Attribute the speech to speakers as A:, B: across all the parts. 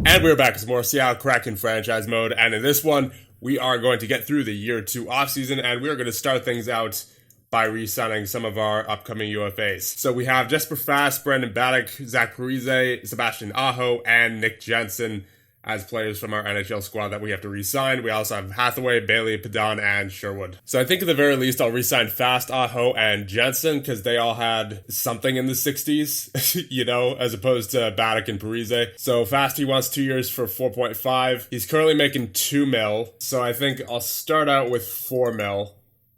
A: And we're back with some more Seattle Kraken franchise mode, and in this one, we are going to get through the Year 2 offseason, and we're going to start things out by re-signing some of our upcoming UFAs. So we have Jesper Fast, Brandon Baddock, Zach Parise, Sebastian Aho, and Nick Jensen as players from our NHL squad that we have to re-sign. We also have Hathaway, Bailey, Padon, and Sherwood. So I think at the very least I'll re-sign Fast, Aho, and Jensen because they all had something in the 60s, you know, as opposed to Baddock and Parise. So Fast, he wants 2 years for 4.5. He's currently making $2 million, so I think I'll start out with $4 million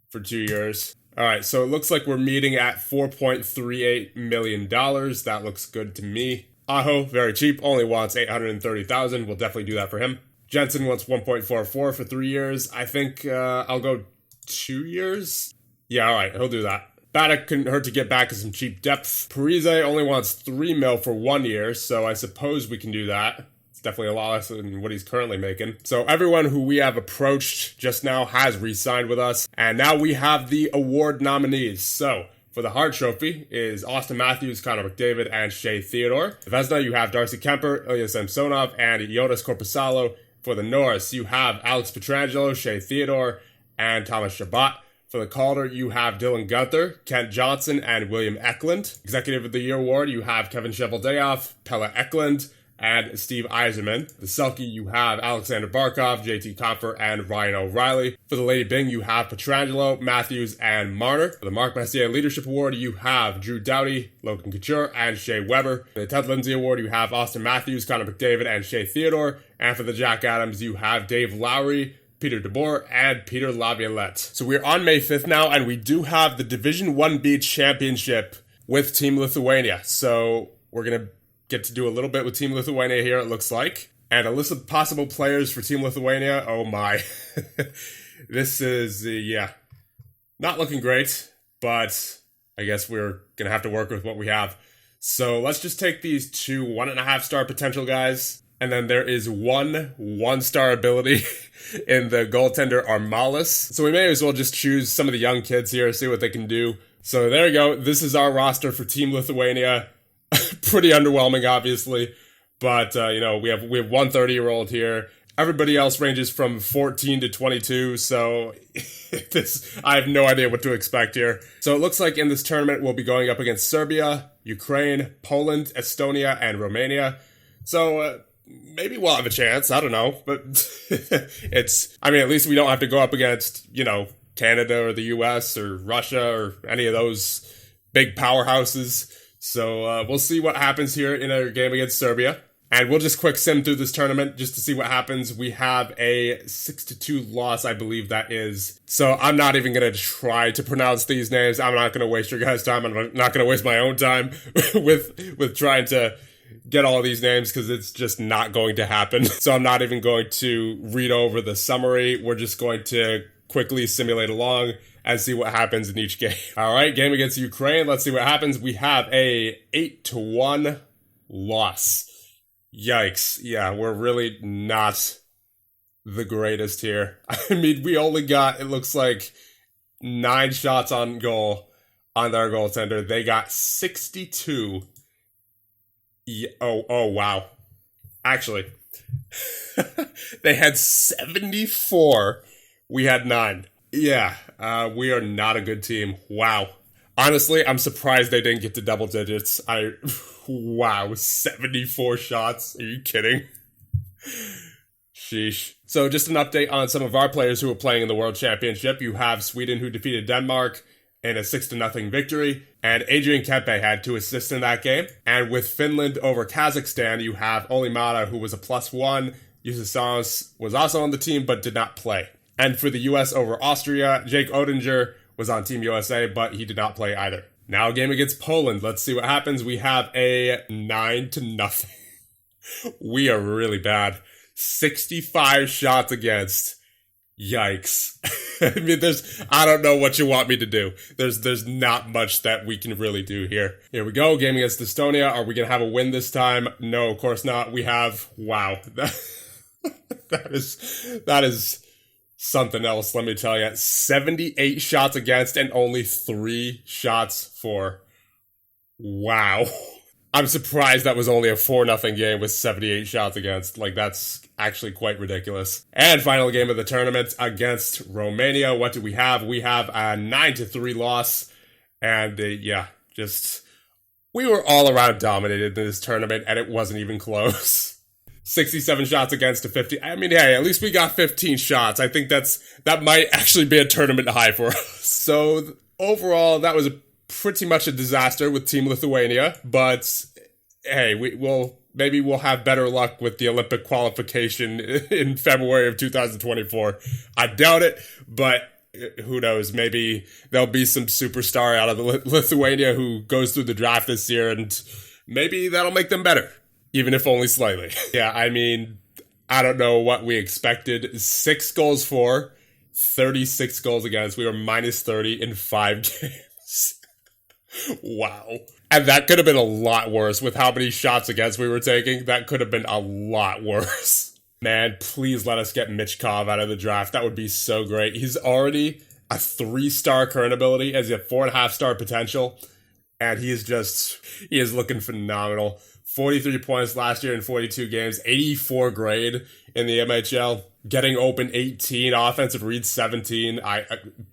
A: for 2 years. Alright, so it looks like we're meeting at $4.38 million. That looks good to me. Aho, very cheap, only wants $830,000. We'll definitely do that for him. Jensen wants 1.44 for 3 years. I think I'll go 2 years. Yeah, alright, he'll do that. Baddock couldn't hurt to get back to some cheap depth. Parise only wants $3 million for 1 year, so I suppose we can do that. It's definitely a lot less than what he's currently making. So everyone who we have approached just now has re-signed with us. And now we have the award nominees. So for the Hart Trophy is Austin Matthews, Connor McDavid, and Shea Theodore. The Vezina, you have Darcy Kemper, Ilya Samsonov, and Jonas Korpisalo. For the Norris, you have Alex Pietrangelo, Shea Theodore, and Thomas Chabot. For the Calder, you have Dylan Gunther, Kent Johnson, and William Eklund. Executive of the Year Award, you have Kevin Cheveldayoff, Pella Eklund, and Steve Eiserman. The Selkie, you have Alexander Barkov, JT Compher, and Ryan O'Reilly. For the Lady Byng, you have Pietrangelo, Matthews, and Marner. For the Mark Messier Leadership Award, you have Drew Doughty, Logan Couture, and Shea Weber. For the Ted Lindsay Award, you have Austin Matthews, Connor McDavid, and Shea Theodore. And for the Jack Adams, you have Dave Lowry, Peter DeBoer, and Peter Laviolette. So we're on May 5th now, and we do have the Division 1B Championship with Team Lithuania. So we're going to get to do a little bit with Team Lithuania here, it looks like. And a list of possible players for Team Lithuania. Oh my. This is, not looking great, but I guess we're going to have to work with what we have. So let's just take these two 1.5 star potential guys. And then there is one 1-star ability in the goaltender Armalis. So we may as well just choose some of the young kids here, see what they can do. So there you go. This is our roster for Team Lithuania. Pretty underwhelming, obviously, but we have one 30-year-old here. Everybody else ranges from 14 to 22, so I have no idea what to expect here. So it looks like in this tournament we'll be going up against Serbia, Ukraine, Poland, Estonia, and Romania. So maybe we'll have a chance. I don't know, but at least we don't have to go up against Canada or the US or Russia or any of those big powerhouses. So we'll see what happens here in our game against Serbia. And we'll just quick sim through this tournament just to see what happens. We have a 6-2 loss, I believe that is. So I'm not even going to try to pronounce these names. I'm not going to waste your guys' time. I'm not going to waste my own time with trying to get all these names because it's just not going to happen. So I'm not even going to read over the summary. We're just going to quickly simulate along and see what happens in each game. All right, game against Ukraine. Let's see what happens. We have a 8-1 loss. Yikes. Yeah, we're really not the greatest here. I mean, we only got, it looks like, 9 shots on goal on their goaltender. They got 62. Oh, wow. Actually, they had 74. We had 9. Yeah, we are not a good team. Wow. Honestly, I'm surprised they didn't get to double digits. Wow, 74 shots. Are you kidding? Sheesh. So just an update on some of our players who are playing in the World Championship. You have Sweden, who defeated Denmark in a 6-0 victory, and Adrian Kempe had 2 assists in that game. And with Finland over Kazakhstan, you have Olimata, who was a +1. Yusasans was also on the team, but did not play. And for the U.S. over Austria, Jake Odinger was on Team USA, but he did not play either. Now a game against Poland. Let's see what happens. We have a 9-0. We are really bad. 65 shots against. Yikes. I mean, I don't know what you want me to do. There's not much that we can really do here. Here we go. Game against Estonia. Are we going to have a win this time? No, of course not. We have, wow. That is something else, let me tell you. 78 shots against and only 3 shots for. Wow. I'm surprised that was only a 4-0 game with 78 shots against. Like, that's actually quite ridiculous. And final game of the tournament against Romania. What do we have? We have a 9-3 loss. And we were all around dominated in this tournament, and it wasn't even close. 67 shots against to 50. I mean, hey, at least we got 15 shots. I think that might actually be a tournament high for us. So overall, that was pretty much a disaster with Team Lithuania, but hey, maybe we'll have better luck with the Olympic qualification in February of 2024. I doubt it, but who knows? Maybe there'll be some superstar out of Lithuania who goes through the draft this year, and maybe that'll make them better, even if only slightly. Yeah, I mean, I don't know what we expected. 6 goals for, 36 goals against. We were minus 30 in 5 games. Wow. And that could have been a lot worse with how many shots against we were taking. That could have been a lot worse. Man, please let us get Michkov out of the draft. That would be so great. He's already a 3-star current ability, has a 4.5-star potential, and he is looking phenomenal. 43 points last year in 42 games, 84 grade in the MHL, getting open 18, offensive read 17.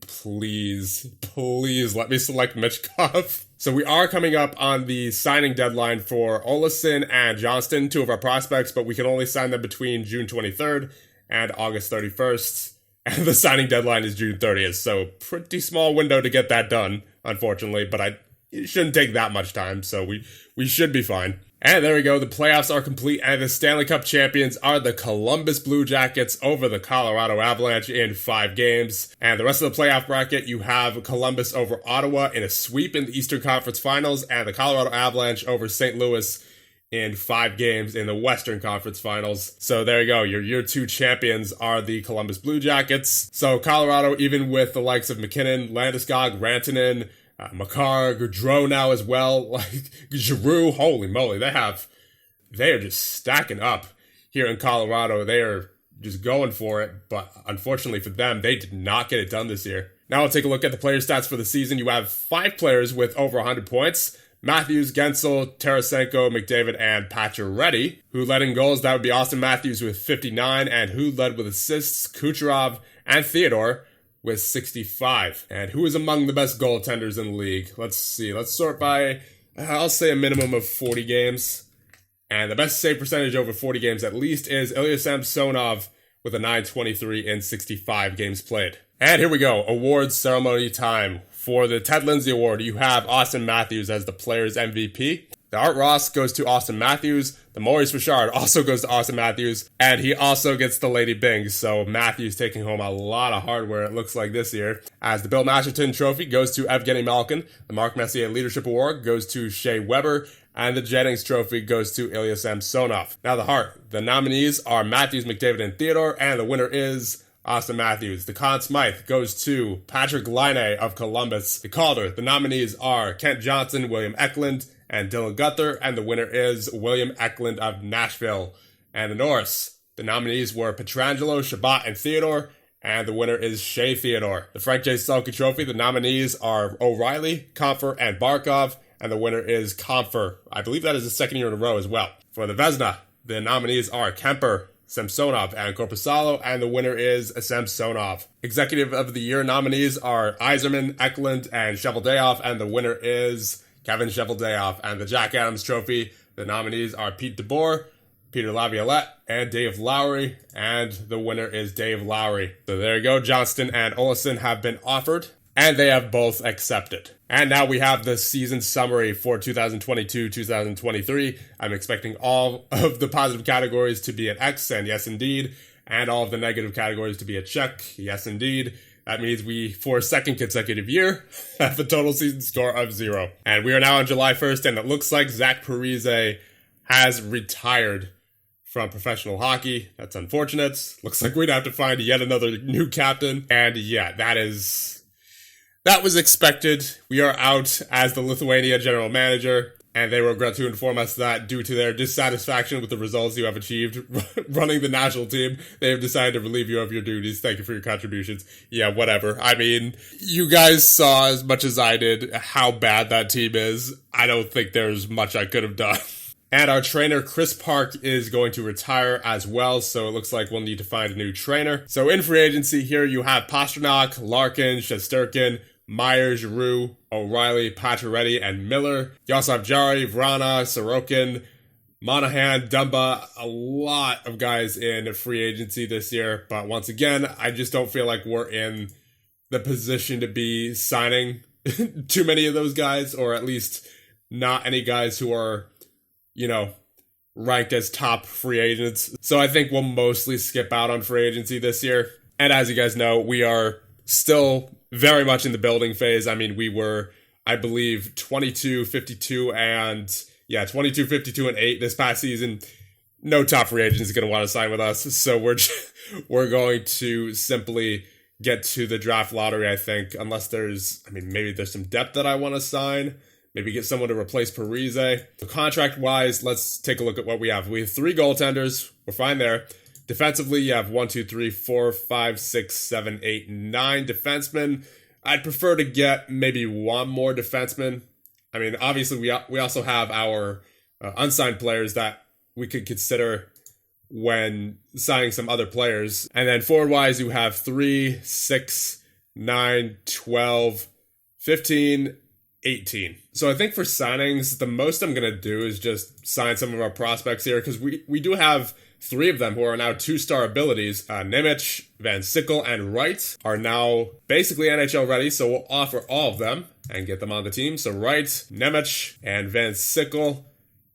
A: Please let me select Michkov. So we are coming up on the signing deadline for Olesen and Johnston, 2 of our prospects, but we can only sign them between June 23rd and August 31st. And the signing deadline is June 30th, so pretty small window to get that done, unfortunately, but it shouldn't take that much time, so we should be fine. And there we go, the playoffs are complete, and the Stanley Cup champions are the Columbus Blue Jackets over the Colorado Avalanche in 5 games. And the rest of the playoff bracket, you have Columbus over Ottawa in a sweep in the Eastern Conference Finals, and the Colorado Avalanche over St. Louis in 5 games in the Western Conference Finals. So there you go, your year 2 champions are the Columbus Blue Jackets. So Colorado, even with the likes of McKinnon, Landeskog, Rantanen, Makar, Gaudreau now as well, like Giroux, holy moly, they are just stacking up here in Colorado. They are just going for it, but unfortunately for them, they did not get it done this year. Now we'll take a look at the player stats for the season. You have 5 players with over 100 points. Matthews, Gensel, Tarasenko, McDavid, and Pacioretty. Who led in goals? That would be Austin Matthews with 59, and who led with assists? Kucherov and Theodore with 65. And who is among the best goaltenders in the league? Let's see. Let's sort by, I'll say a minimum of 40 games. And the best save percentage over 40 games at least is Ilya Samsonov with a 923 in 65 games played. And here we go. Awards ceremony time. For the Ted Lindsay Award, you have Austin Matthews as the player's MVP. The Art Ross goes to Austin Matthews. The Maurice Richard also goes to Austin Matthews. And he also gets the Lady Bing. So Matthews taking home a lot of hardware, it looks like, this year. As the Bill Masterton Trophy goes to Evgeny Malkin. The Mark Messier Leadership Award goes to Shea Weber. And the Jennings Trophy goes to Ilya Samsonov. Now the Hart. The nominees are Matthews, McDavid, and Theodore. And the winner is Austin Matthews. The Conn Smythe goes to Patrick Laine of Columbus. The Calder. The nominees are Kent Johnson, William Eklund, and Dylan Gunther, and the winner is William Eklund of Nashville. And the Norris, the nominees were Pietrangelo, Shabbat, and Theodore, and the winner is Shea Theodore. The Frank J. Selke Trophy, the nominees are O'Reilly, Comfer, and Barkov, and the winner is Comfer. I believe that is the second year in a row as well. For the Vezina, the nominees are Kemper, Samsonov, and Korpisalo, and the winner is Samsonov. Executive of the Year nominees are Yzerman, Eklund, and Cheveldayoff, and the winner is Kevin Cheveldayoff. And the Jack Adams Trophy, the nominees are Pete DeBoer, Peter Laviolette, and Dave Lowry, and the winner is Dave Lowry. So there you go, Johnston and Olesen have been offered, and they have both accepted. And now we have the season summary for 2022-2023. I'm expecting all of the positive categories to be an X, and yes indeed, and all of the negative categories to be a check, yes indeed. That means we, for a second consecutive year, have a total season score of 0. And we are now on July 1st, and it looks like Zach Parise has retired from professional hockey. That's unfortunate. Looks like we'd have to find yet another new captain. And yeah, that was expected. We are out as the Lithuania general manager. and they regret to inform us that due to their dissatisfaction with the results you have achieved running the national team, they have decided to relieve you of your duties. Thank you for your contributions. Yeah, whatever. I mean, you guys saw as much as I did how bad that team is. I don't think there's much I could have done. And our trainer, Chris Park, is going to retire as well, so it looks like we'll need to find a new trainer. So in free agency here, you have Pastrnak, Larkin, Shesterkin, Myers, Giroux, O'Reilly, Pacioretty, and Miller. You also have Jari, Vrana, Sorokin, Monahan, Dumba, a lot of guys in free agency this year. But once again, I just don't feel like we're in the position to be signing too many of those guys, or at least not any guys who are, you know, ranked as top free agents. So I think we'll mostly skip out on free agency this year. And as you guys know, we are still very much in the building phase. I mean, we were, I believe, 22, 52, and 22, 52, and 8 this past season. No top free agent is going to want to sign with us. So we're going to simply get to the draft lottery, I think, unless maybe there's some depth that I want to sign. Maybe get someone to replace Parise. Contract-wise, let's take a look at what we have. We have 3 goaltenders. We're fine there. Defensively, you have 1, 2, 3, 4, 5, 6, 7, 8, 9 defensemen. I'd prefer to get maybe 1 more defenseman. I mean, obviously, we also have our unsigned players that we could consider when signing some other players. And then forward-wise, you have 3, 6, 9, 12, 15, 18. So I think for signings, the most I'm going to do is just sign some of our prospects here, because we do have 3 of them who are now 2-star abilities. Nemec, Van Sickle, and Wright are now basically NHL ready, so we'll offer all of them and get them on the team. So Wright, Nemec, and Van Sickle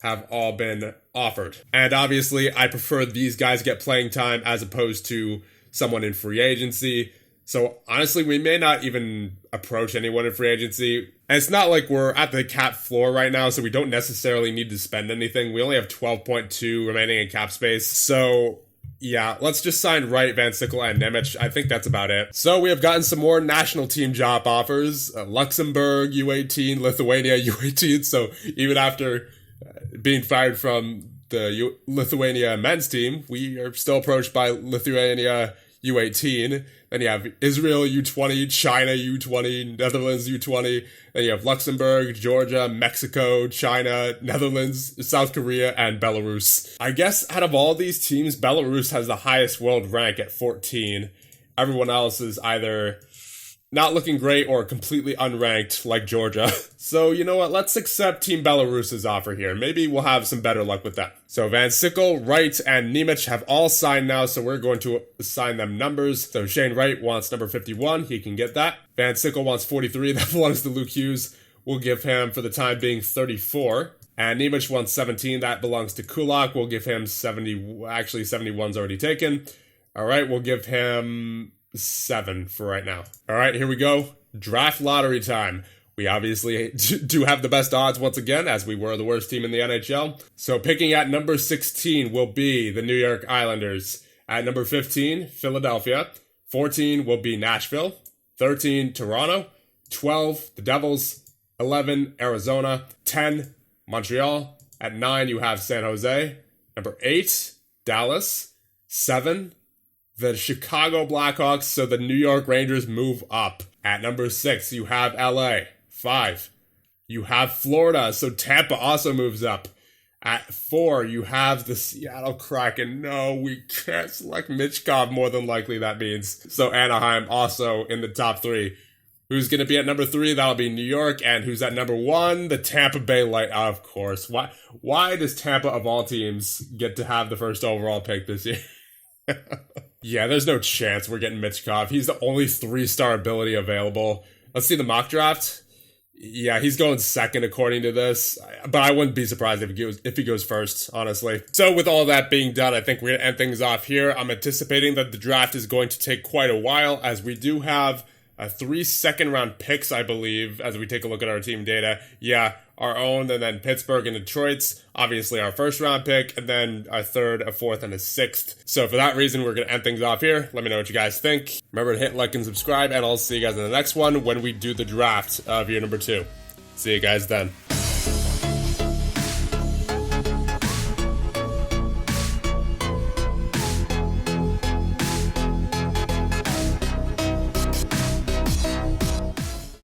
A: have all been offered. And obviously, I prefer these guys get playing time as opposed to someone in free agency. So honestly, we may not even approach anyone in free agency. And it's not like we're at the cap floor right now, so we don't necessarily need to spend anything. We only have 12.2 remaining in cap space. So yeah, let's just sign Wright, Van Sickle, and Nemec. I think that's about it. So we have gotten some more national team job offers. Luxembourg, U18, Lithuania, U18. So even after being fired from the Lithuania men's team, we are still approached by Lithuania U18. Then you have Israel U20, China U20, Netherlands U20. Then you have Luxembourg, Georgia, Mexico, China, Netherlands, South Korea, and Belarus. I guess out of all these teams, Belarus has the highest world rank at 14. Everyone else is either not looking great or completely unranked like Georgia. So you know what, let's accept Team Belarus's offer here. Maybe we'll have some better luck with that. So Van Sickle, Wright, and Nemec have all signed now, so we're going to assign them numbers. So Shane Wright wants number 51, he can get that. Van Sickle wants 43, that belongs to Luke Hughes. We'll give him, for the time being, 34. And Nemec wants 17, that belongs to Kulak. We'll give him 70, actually 71's already taken. All right, we'll give him 7 for right now. All right, here we go. Draft lottery time. We obviously do have the best odds once again, as we were the worst team in the NHL. So picking at number 16 will be the New York Islanders. At number 15, Philadelphia. 14 will be Nashville. 13, Toronto. 12, the Devils. 11, Arizona. 10, Montreal. At 9, you have San Jose. Number 8, Dallas. 7, the Chicago Blackhawks, so the New York Rangers move up. At number 6, you have LA. 5, you have Florida, so Tampa also moves up. At 4, you have the Seattle Kraken. No, we can't select Michkov, more than likely that means. So Anaheim also in the top 3. Who's going to be at number 3? That'll be New York. And who's at number 1? The Tampa Bay Light, of course. Why does Tampa, of all teams, get to have the first overall pick this year? Yeah, there's no chance we're getting Michkov. He's the only 3-star ability available. Let's see the mock draft. Yeah, he's going second according to this, but I wouldn't be surprised if he goes first, honestly. So with all that being done, I think we're going to end things off here. I'm anticipating that the draft is going to take quite a while, as we do have 3 second-round picks, I believe, as we take a look at our team data. Yeah, our own, and then Pittsburgh and Detroit's, obviously our first-round pick, and then our 3rd, a 4th, and a 6th. So for that reason, we're going to end things off here. Let me know what you guys think. Remember to hit like and subscribe, and I'll see you guys in the next one when we do the draft of year number 2. See you guys then.